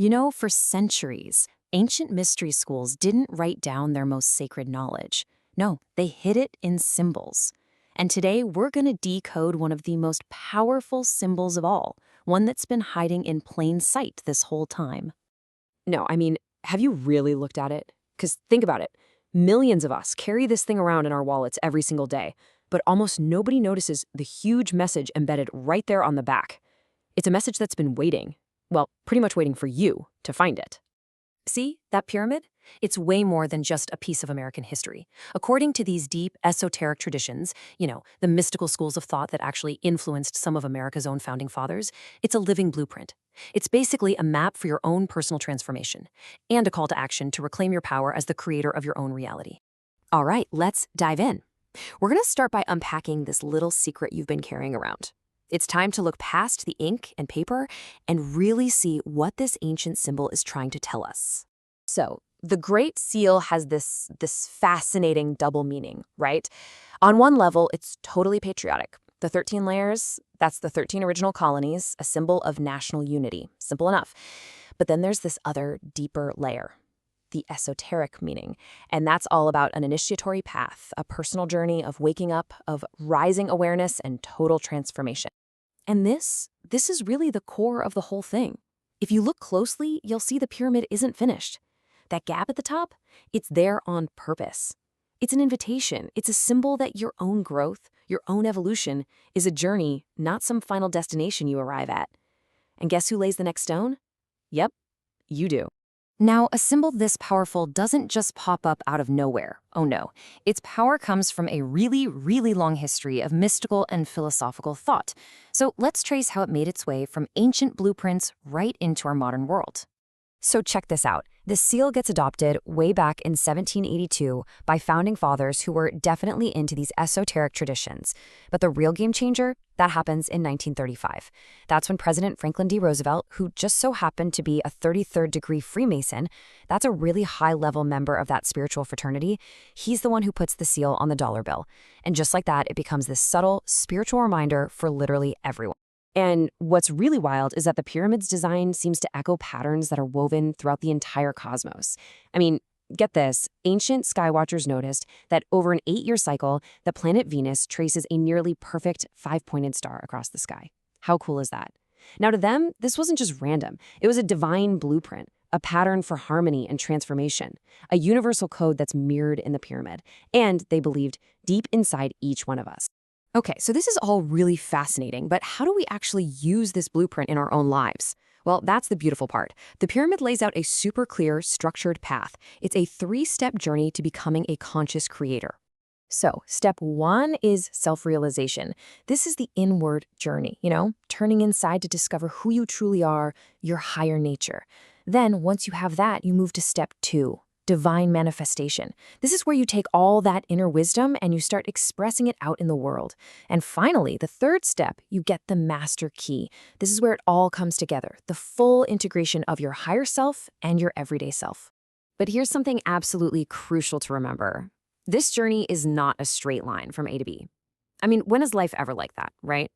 For centuries, ancient mystery schools didn't write down their most sacred knowledge. No, they hid it in symbols. And today, we're going to decode one of the most powerful symbols of all, one that's been hiding in plain sight this whole time. No, have you really looked at it? Because think about it. Millions of us carry this thing around in our wallets every single day, but almost nobody notices the huge message embedded right there on the back. It's a message that's been waiting. Well, pretty much waiting for you to find it. See, that pyramid? It's way more than just a piece of American history. According to these deep, esoteric traditions, the mystical schools of thought that actually influenced some of America's own founding fathers, it's a living blueprint. It's basically a map for your own personal transformation and a call to action to reclaim your power as the creator of your own reality. All right, let's dive in. We're going to start by unpacking this little secret you've been carrying around. It's time to look past the ink and paper and really see what this ancient symbol is trying to tell us. So, the Great Seal has this fascinating double meaning, right? On one level, it's totally patriotic. The 13 layers, that's the 13 original colonies, a symbol of national unity. Simple enough. But then there's this other, deeper layer, the esoteric meaning. And that's all about an initiatory path, a personal journey of waking up, of rising awareness and total transformation. And this is really the core of the whole thing. If you look closely, you'll see the pyramid isn't finished. That gap at the top, it's there on purpose. It's an invitation. It's a symbol that your own growth, your own evolution, is a journey, not some final destination you arrive at. And guess who lays the next stone? Yep, you do. Now, a symbol this powerful doesn't just pop up out of nowhere. Oh no. Its power comes from a really, really long history of mystical and philosophical thought. So let's trace how it made its way from ancient blueprints right into our modern world. So check this out. The seal gets adopted way back in 1782 by founding fathers who were definitely into these esoteric traditions. But the real game changer, that happens in 1935. That's when President Franklin D. Roosevelt, who just so happened to be a 33rd degree Freemason, that's a really high-level member of that spiritual fraternity, he's the one who puts the seal on the dollar bill. And just like that, it becomes this subtle, spiritual reminder for literally everyone. And what's really wild is that the pyramid's design seems to echo patterns that are woven throughout the entire cosmos. Get this, ancient skywatchers noticed that over an 8-year cycle, the planet Venus traces a nearly perfect 5-pointed star across the sky. How cool is that? Now to them, this wasn't just random. It was a divine blueprint, a pattern for harmony and transformation, a universal code that's mirrored in the pyramid, and they believed deep inside each one of us. Okay, so this is all really fascinating, but how do we actually use this blueprint in our own lives? Well, that's the beautiful part. The pyramid lays out a super clear, structured path. It's a 3-step journey to becoming a conscious creator. So, step 1 is self-realization. This is the inward journey, turning inside to discover who you truly are, your higher nature. Then, once you have that, you move to step 2. Divine manifestation. This is where you take all that inner wisdom and you start expressing it out in the world. And finally, the 3rd step, you get the master key. This is where it all comes together, the full integration of your higher self and your everyday self. But here's something absolutely crucial to remember. This journey is not a straight line from A to B. When is life ever like that, right?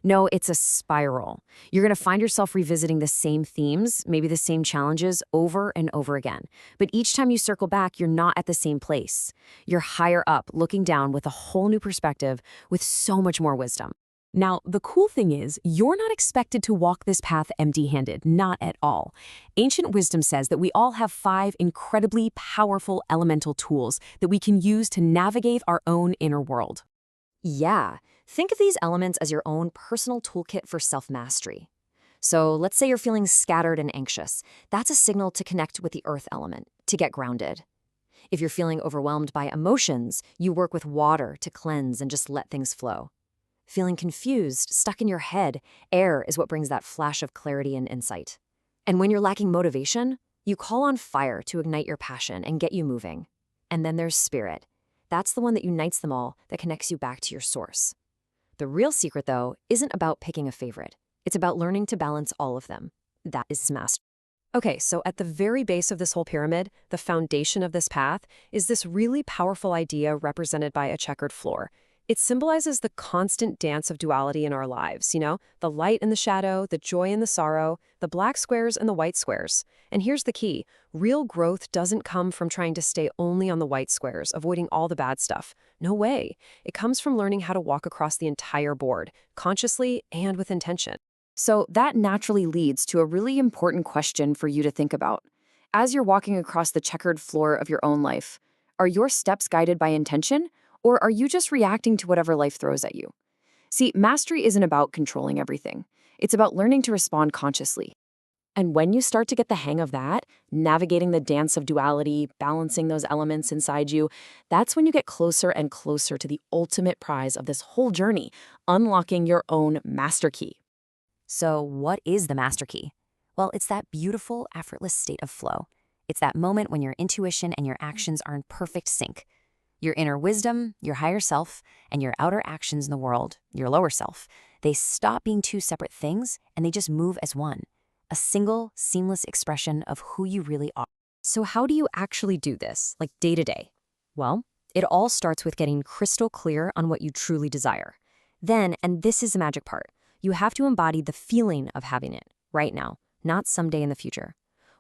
No, it's a spiral. You're going to find yourself revisiting the same themes, maybe the same challenges over and over again. But each time you circle back, you're not at the same place. You're higher up, looking down with a whole new perspective, with so much more wisdom. Now, the cool thing is, you're not expected to walk this path empty-handed, not at all. Ancient wisdom says that we all have 5 incredibly powerful elemental tools that we can use to navigate our own inner world. Yeah. Think of these elements as your own personal toolkit for self-mastery. So let's say you're feeling scattered and anxious. That's a signal to connect with the earth element, to get grounded. If you're feeling overwhelmed by emotions, you work with water to cleanse and just let things flow. Feeling confused, stuck in your head, air is what brings that flash of clarity and insight. And when you're lacking motivation, you call on fire to ignite your passion and get you moving. And then there's spirit. That's the one that unites them all, that connects you back to your source. The real secret, though, isn't about picking a favorite. It's about learning to balance all of them. That is mastery. Okay, so at the very base of this whole pyramid, the foundation of this path, is this really powerful idea represented by a checkered floor. It symbolizes the constant dance of duality in our lives, the light and the shadow, the joy and the sorrow, the black squares and the white squares. And here's the key. Real growth doesn't come from trying to stay only on the white squares, avoiding all the bad stuff. No way. It comes from learning how to walk across the entire board, consciously and with intention. So that naturally leads to a really important question for you to think about. As you're walking across the checkered floor of your own life, are your steps guided by intention? Or are you just reacting to whatever life throws at you? See, mastery isn't about controlling everything. It's about learning to respond consciously. And when you start to get the hang of that, navigating the dance of duality, balancing those elements inside you, that's when you get closer and closer to the ultimate prize of this whole journey, unlocking your own master key. So what is the master key? Well, it's that beautiful, effortless state of flow. It's that moment when your intuition and your actions are in perfect sync. Your inner wisdom, your higher self, and your outer actions in the world, your lower self, they stop being two separate things and they just move as one. A single, seamless expression of who you really are. So how do you actually do this, like day to day? Well, it all starts with getting crystal clear on what you truly desire. Then, and this is the magic part, you have to embody the feeling of having it right now, not someday in the future.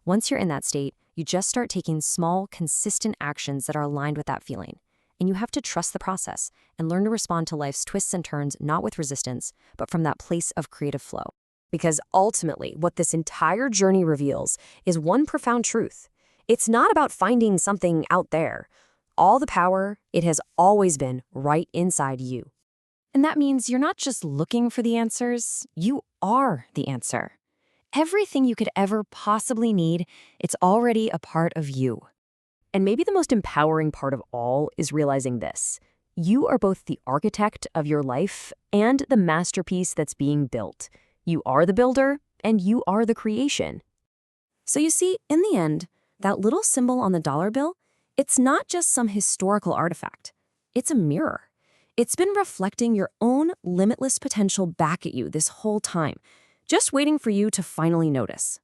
Once you're in that state, you just start taking small, consistent actions that are aligned with that feeling. And you have to trust the process and learn to respond to life's twists and turns not with resistance, but from that place of creative flow. Because ultimately, what this entire journey reveals is one profound truth. It's not about finding something out there. All the power, it has always been right inside you. And that means you're not just looking for the answers, you are the answer. Everything you could ever possibly need, it's already a part of you. And maybe the most empowering part of all is realizing this. You are both the architect of your life and the masterpiece that's being built. You are the builder, and you are the creation. So you see, in the end, that little symbol on the dollar bill, it's not just some historical artifact. It's a mirror. It's been reflecting your own limitless potential back at you this whole time, just waiting for you to finally notice.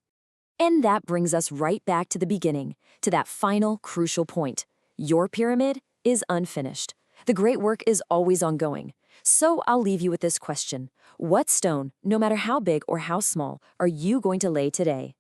And that brings us right back to the beginning, to that final crucial point. Your pyramid is unfinished. The great work is always ongoing. So I'll leave you with this question. What stone, no matter how big or how small, are you going to lay today?